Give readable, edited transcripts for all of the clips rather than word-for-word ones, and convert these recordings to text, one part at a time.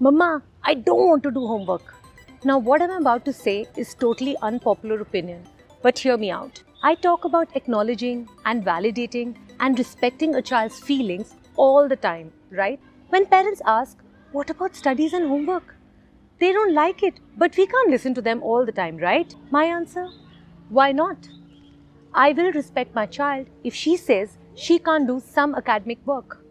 Mama, I don't want to do homework. Now, what I'm about to say is totally unpopular opinion, but hear me out. I talk about acknowledging and validating and respecting a child's feelings all the time, right? When parents ask, what about studies and homework? They don't like it, but we can't listen to them all the time, right? My answer? Why not? I will respect my child if she says she can't do some academic work.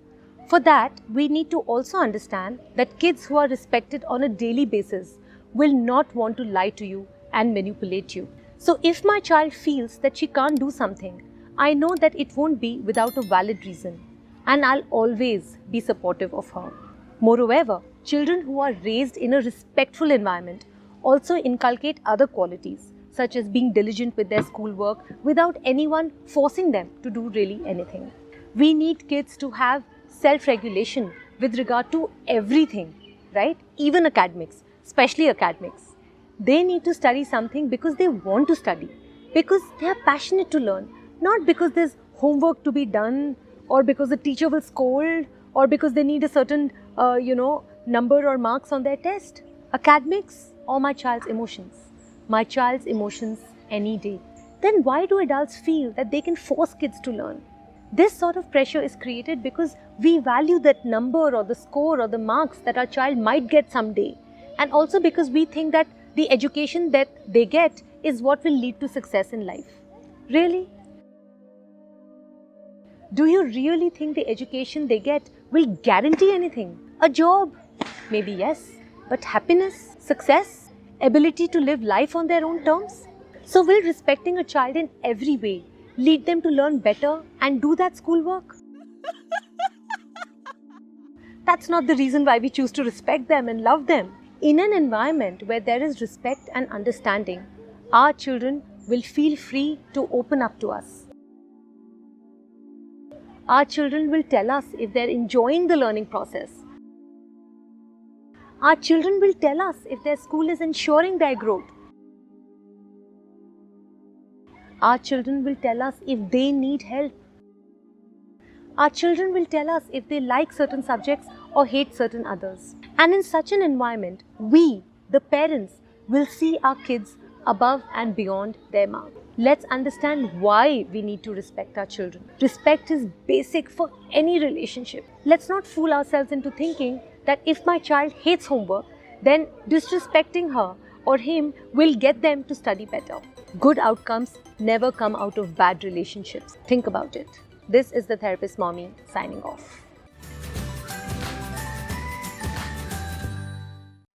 For that, we need to also understand that kids who are respected on a daily basis will not want to lie to you and manipulate you. So if my child feels that she can't do something, I know that it won't be without a valid reason, and I'll always be supportive of her. Moreover, children who are raised in a respectful environment also inculcate other qualities, such as being diligent with their schoolwork without anyone forcing them to do really anything. We need kids to have self-regulation with regard to everything, right? Even academics, especially academics. They need to study something because they want to study, because they are passionate to learn, not because there's homework to be done, or because the teacher will scold, or because they need a certain, number or marks on their test. Academics or my child's emotions? My child's emotions any day. Then why do adults feel that they can force kids to learn? This sort of pressure is created because we value that number or the score or the marks that our child might get someday, and also because we think that the education that they get is what will lead to success in life. Really? Do you really think the education they get will guarantee anything? A job? Maybe yes. But happiness, success, ability to live life on their own terms? So will respecting a child in every way lead them to learn better and do that schoolwork? That's not the reason why we choose to respect them and love them. In an environment where there is respect and understanding, our children will feel free to open up to us. Our children will tell us if they're enjoying the learning process. Our children will tell us if their school is ensuring their growth. Our children will tell us if they need help. Our children will tell us if they like certain subjects or hate certain others. And in such an environment, we, the parents, will see our kids above and beyond their mark. Let's understand why we need to respect our children. Respect is basic for any relationship. Let's not fool ourselves into thinking that if my child hates homework, then disrespecting her or him will get them to study better. Good outcomes never come out of bad relationships. Think about it. This is the Therapist Mommy signing off.